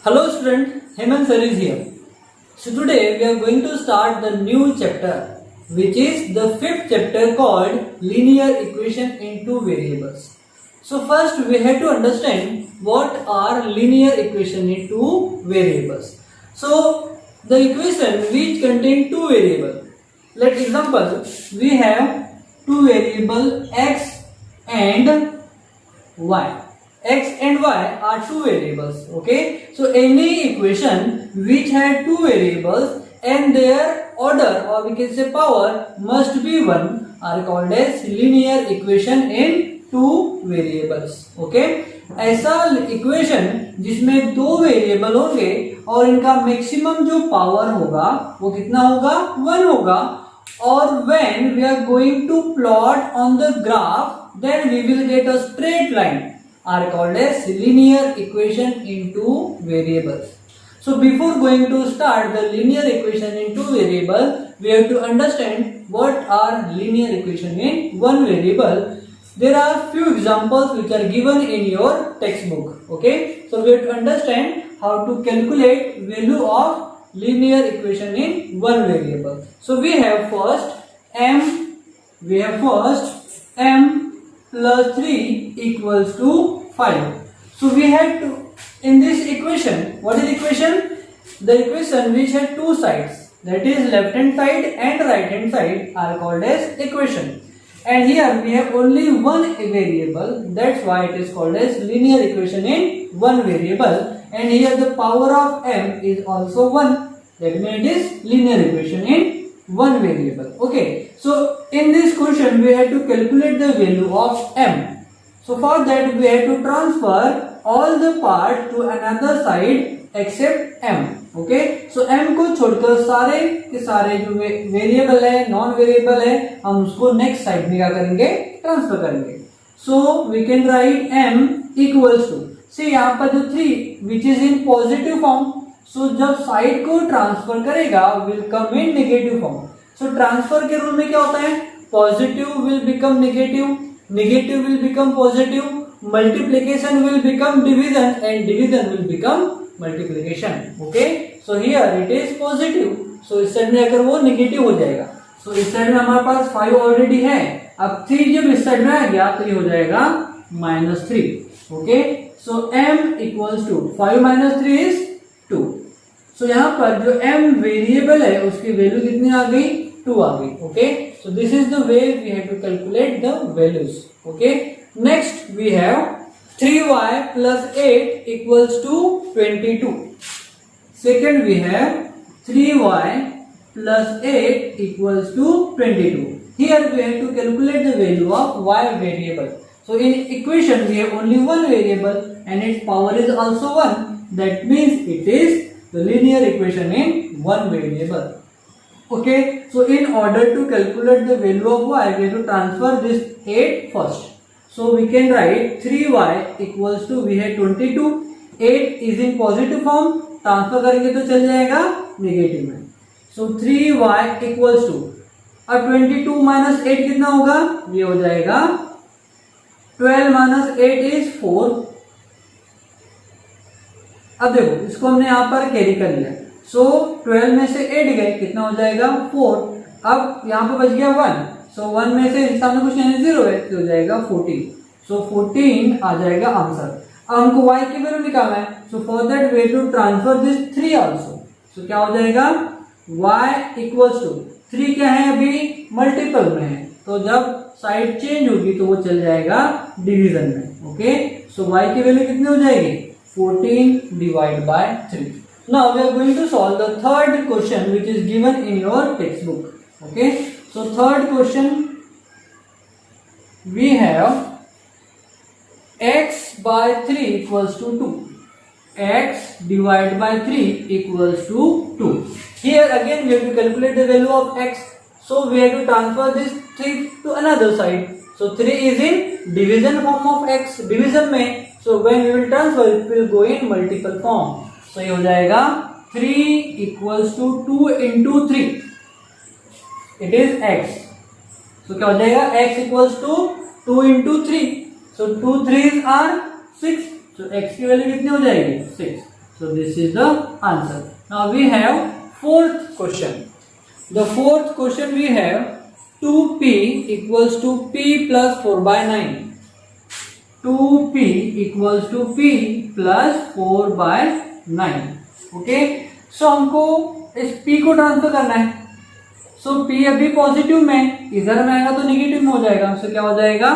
Hello student, Hemant sir is here. So today we are going to start the new chapter, which is the fifth chapter called linear equation in two variables. So first we have to understand what are linear equation in two variables. So the equation which contain two variables. Let example, we have two variable x and y. X and y are two variables. Okay, so any equation which had two variables and their order, or we can say power, must be 1 are called as linear equation in two variables. Okay, ऐसा equation जिसमें दो variable होंगे और इनका maximum जो power होगा वो कितना होगा, 1 होगा. और when we are going to plot on the graph, then we will get a straight line are called as linear equation in two variables. So before going to start the linear equation in two variables, we have to understand what are linear equation in one variable. There are few examples which are given in your textbook. Okay, so we have to understand how to calculate value of linear equation in one variable. So we have first m plus 3 equals to 5. So we had to, in this equation, what is equation? The equation which had two sides, that is left hand side and right hand side, are called as equation. And here we have only one variable, that's why it is called as linear equation in one variable. And here the power of m is also 1, that means it is linear equation in one variable. Okay, so in this question we have to calculate the value of m. So for that we have to transfer all the part to another side except m. Okay, so m को छोड़कर सारे के सारे जो variable है, non variable है, हम उसको नेक्स्ट साइड में क्या करेंगे, ट्रांसफर करेंगे. So we can write m equals to, से यहाँ पर जो 3 which is in positive form, so जब साइड को ट्रांसफर करेगा will come in negative form. So transfer के रूल में क्या होता है, positive will become negative, negative will become positive, multiplication will become division and division will become multiplication. Okay, so here it is positive, so इस side में अगर वो negative हो जाएगा. सो इस साइड में हमारे पास 5 ऑलरेडी है, अब 3 जब इस साइड में आ गया तो ये हो जाएगा -3. Okay, so m equals to 5 - 3 is 2. So यहाँ पर जो m वेरिएबल है उसकी वैल्यू कितनी आ गई, 2 आ गई. Okay, so this is the way we have to calculate the values. Okay, next we have 3y plus 8 equals to 22. Second we have 3y plus 8 equals to 22. Here we have to calculate the value of y variable. So in equation we have only one variable and its power is also 1. That means it is the linear equation in one variable. Okay, so in order to calculate the value of y, we have to transfer this 8 first. So we can write 3y equals to, we have 22, 8 is in positive form, transfer करेंगे तो चल जाएगा negative में. So 3y equals to, अब 22 - 8 कितना होगा, ये हो जाएगा 12 - 8 is 4. अब देखो इसको हमने यहाँ पर कैरी कर लिया. So 12 में से 8 गए, कितना हो जाएगा 4. अब यहाँ पर बच गया 1. सो 1 में से सामने कुछ नहीं, 0 है, तो हो जाएगा 14. सो 14 आ जाएगा आंसर. अब हमको y की वैल्यू निकालना है. So for that way to transfer this 3 also. So क्या हो जाएगा, y इक्वल्स टू 3 क्या है, अभी मल्टीपल में है, तो जब साइड चेंज होगी तो वो चल जाएगा डिवीजन में. ओके, सो y की वैल्यू कितनी हो जाएगी, 14 divide by 3. Now we are going to solve the third question which is given in your text book. Okay, so third question we have x by 3 equals to 2. X divided by 3 equals to 2. Here again we have to calculate the value of x. So we have to transfer this 3 to another side. So 3 is in division form of x, division में. So when we will transfer it will go in multiple form. So ये हो जाएगा 3 equals to 2 into 3. It is x. So क्या हो जाएगा, x equals to 2 into 3. So 2 3s are 6. So x की value कितनी हो जाएगी, 6. So this is the answer. Now we have fourth question. The fourth question we have 2p equals to p plus 4 by 9. 2p equals to p plus 4 by 9. Okay, सो हमको इस p को transfer करना है. सो p अभी positive में, इधर में आएगा तो निगेटिव में हो जाएगा. सो क्या हो जाएगा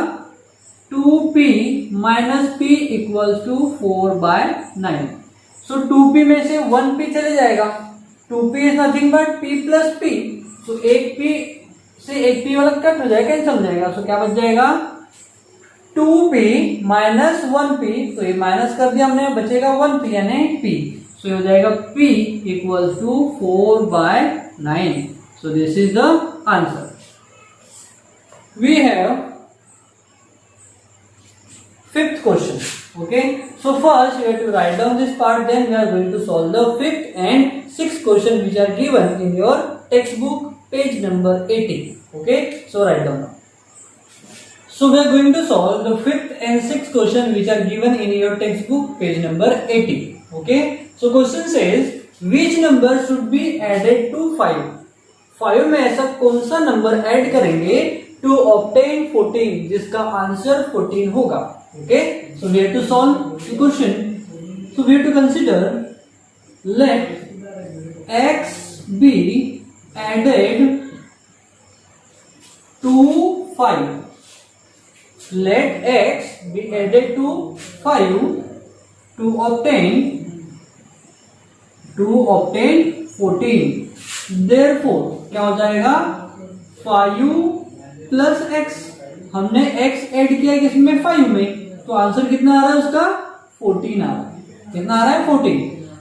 2p minus p equals to 4 by 9. So 2p में से 1p चले जाएगा. 2p is nothing but p plus p. So एक p से एक p वाला कट हो जाएगा, कैंसिल हो जाएगा. सो क्या बच जाएगा 2p माइनस 1p. तो ये माइनस कर दिया हमने, बचेगा 1p यानी p. सो हो जाएगा p equals to 4 by 9. So this is the answer. We have fifth question. Okay, so first we have to write down this part, then we are going to solve the fifth and sixth question which are given in your textbook page number 80. Okay, so write down now. So we are going to solve the fifth and sixth question which are given in your textbook page number 80. Okay, so question says which number should be added to 5. 5 में ऐसा कौन सा number add करेंगे to obtain 14 जिसका answer 14 होगा. Okay, so we have to solve the question. So we have to consider, let x be added to 5. Let x be added to 5 to obtain 14. Therefore क्या हो जाएगा 5 plus x. हमने x add किया किसमें 5 में, तो answer कितना आ रहा है उसका 14 आ रहा है. कितना आ रहा है 14.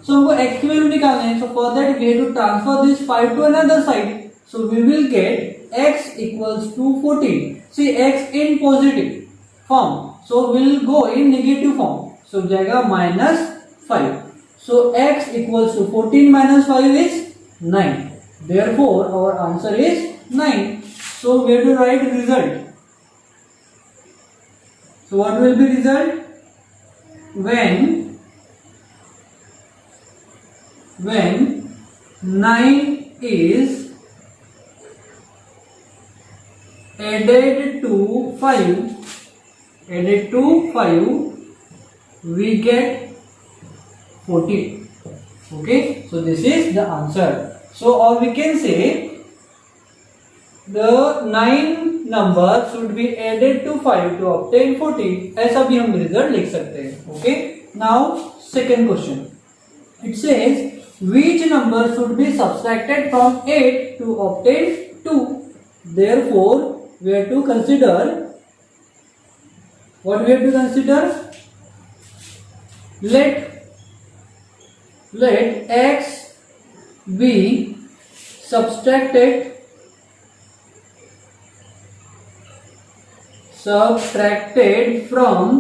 सो हमको x की वैल्यू निकालना है. So for that we have to transfer this 5 to another side. So we will get x equals to 14. See x in positive form, so will go in negative form. So हो जाएगा -5. So x equals to 14 minus 5 is 9. Therefore our answer is 9. So we have to write result. So what will be result? When 9 is added to 5, we get 14. Okay, so this is the answer. So or we can say the 9 number should be added to 5 to obtain 14. ऐसा भी हम result लिख सकते हैं. Okay, now second question. It says which number should be subtracted from 8 to obtain 2. Therefore we have to consider, what we have to consider, let x be subtracted from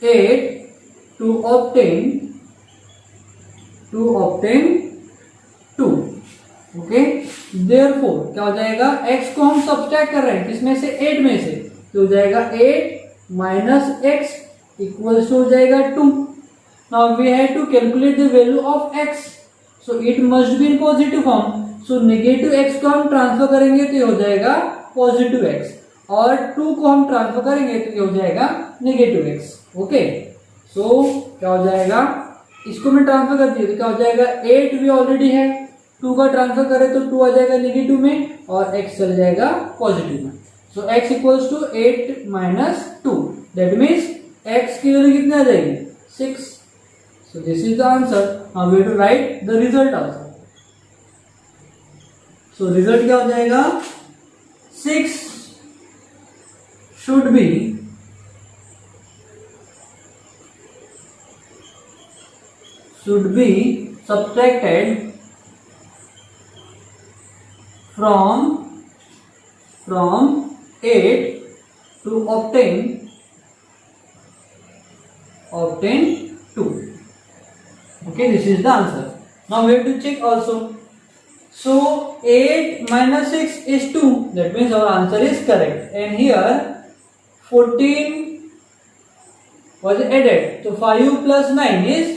8 to obtain 2. Okay, therefore क्या हो जाएगा x को हम subtract कर रहे हैं किसमें से 8 में से, तो हो जाएगा 8 माइनस x इक्वल्स टू हो जाएगा 2. Now we have to calculate the value of x. So it must be in positive form. So negative x को हम ट्रांसफर करेंगे तो ये हो जाएगा पॉजिटिव x, और 2 को हम ट्रांसफर करेंगे तो ये हो जाएगा नेगेटिव x. ओके, सो क्या हो जाएगा, इसको मैं ट्रांसफर कर दिया तो क्या हो जाएगा 8 भी ऑलरेडी है, 2 का ट्रांसफर करें तो 2 आ जाएगा नेगेटिव में और x चल जाएगा पॉजिटिव में. So x equals to 8 minus 2. That means x की वैल्यू कितनी आ जाएगी 6. So this is the answer. Now we have to write the result also. So result क्या हो जाएगा 6 should be subtracted from 8 to obtain 2. Okay, this is the answer. Now we have to check also. So 8 minus 6 is 2. That means our answer is correct. And here 14 was added. So 5 plus 9 is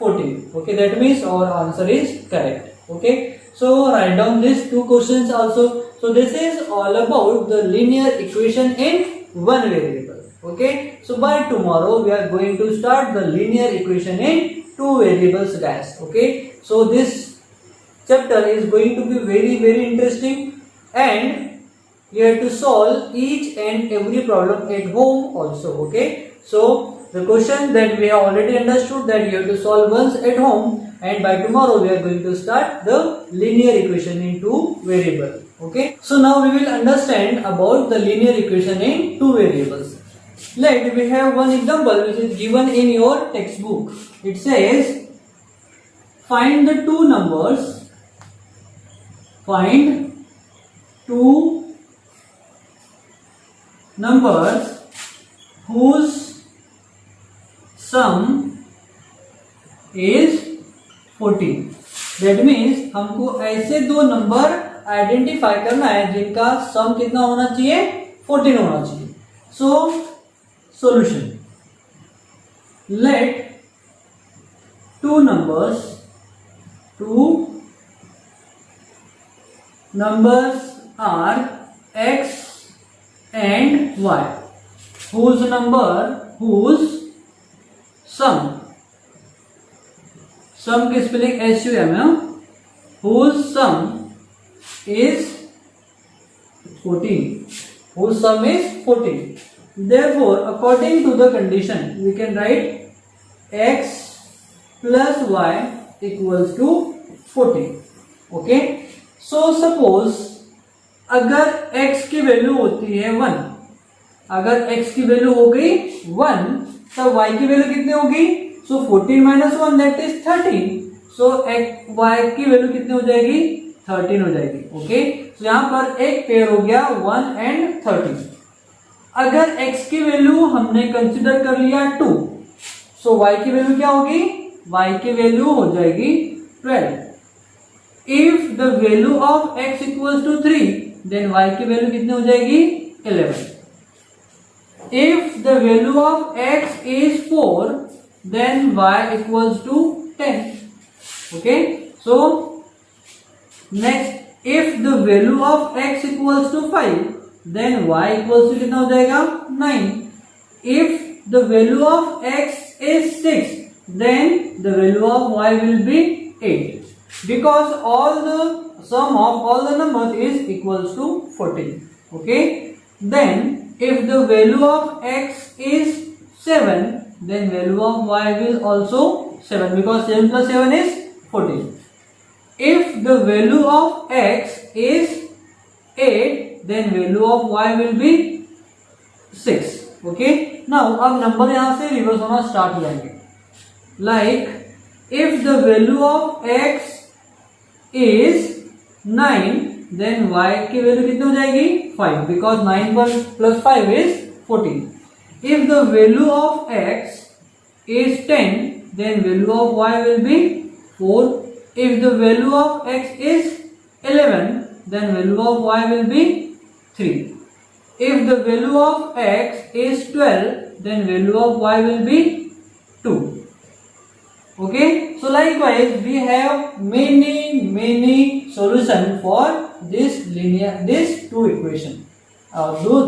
14. Okay, that means our answer is correct. Okay, so write down these two questions also. So this is all about the linear equation in one variable. Okay, so by tomorrow we are going to start the linear equation in two variables, guys. Okay, so this chapter is going to be very interesting, and you have to solve each and every problem at home also. Okay, so the question that we have already understood, that you have to solve once at home, and by tomorrow we are going to start the linear equation in two variables. Okay, so now we will understand about the linear equation in two variables. Let we have one example which is given in your textbook. It says, find the two numbers. Find two numbers whose sum is 14. That means हमको ऐसे दो number identify करना है जिनका सम कितना होना चाहिए, 14 होना चाहिए. So solution, let two numbers are x and y, whose sum की स्पेलिंग SUM है, whose sum is 14. Whose sum is 14. Therefore, according to the condition, we can write x plus y equals to 14. Okay. So suppose अगर x की value होती है 1, अगर x की value हो गई 1, तब y की वैल्यू कितनी होगी? So 14 minus 1 that is 13. So y की वैल्यू कितनी हो जाएगी? 13 हो जाएगी. ओके, so यहाँ पर एक पेयर हो गया 1 and 13. अगर x की वैल्यू हमने कंसिडर कर लिया 2, so y की वैल्यू क्या होगी? y की वैल्यू हो जाएगी 12. If the value of x equals to 3, then y की वैल्यू कितनी हो जाएगी? 11. If the value of x is 4, then y equals to 10. Okay, so next, if the value of x equals to 5, then y equals to कितना हो जाएगा? 9. If the value of x is 6, then the value of y will be 8, because all the sum of all the numbers is equals to 14. Okay, then if the value of x is 7, then value of y will also 7, because 7 plus 7 is 14. If the value of x is 8, then value of y will be 6. Okay, now अब number यहाँ से reverse होना start हो जाएंगे. Like if the value of x is 9, then y की value कितनी हो जाएगी? 5, because 9 plus 5 is 14. If the value of x is 10, then value of y will be 4. If the value of x is 11, then value of y will be 3. If the value of x is 12, then value of y will be 2. Okay, so likewise we have many solution for this two equation,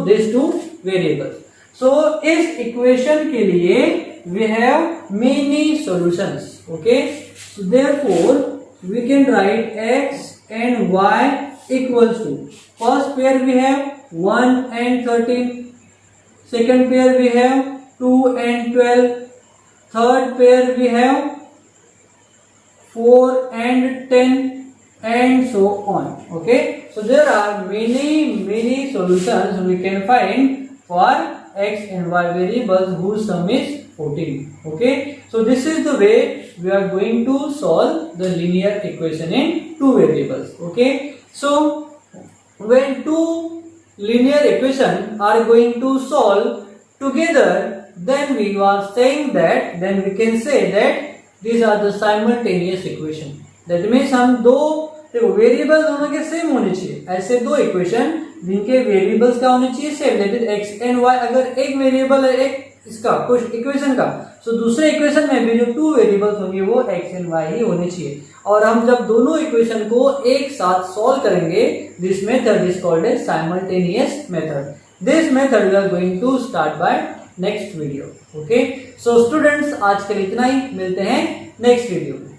these two variables. So इस equation के लिए we have many solutions. Okay, so therefore we can write x and y equals to, first pair we have 1 and 13, second pair we have 2 and 12, third pair we have 4 and 10, and so on. Okay, so there are many solutions we can find for x and y variables whose sum is 14. Okay, so this is the way we are going to solve the linear equation in two variables. Okay, so when two linear equations are going to solve together, then we are saying that, then we can say that these are the simultaneous equation. That means हम दो variable दोनों के same होने चाहिए. ऐसे दो equation जिनके variables क्या होने चाहिए? Same. That is x and y. अगर एक वेरिएबल है, एक इसका कुछ इक्वेशन का, सो दूसरे इक्वेशन में भी जो टू वेरिएबल्स होंगे वो x एंड y ही होने चाहिए। और हम जब दोनों इक्वेशन को एक साथ सॉल्व करेंगे, this method is called a simultaneous method. This method we are going to start by next video. Okay, so students आज के लिए इतना ही, मिलते हैं नेक्स्ट वीडियो में।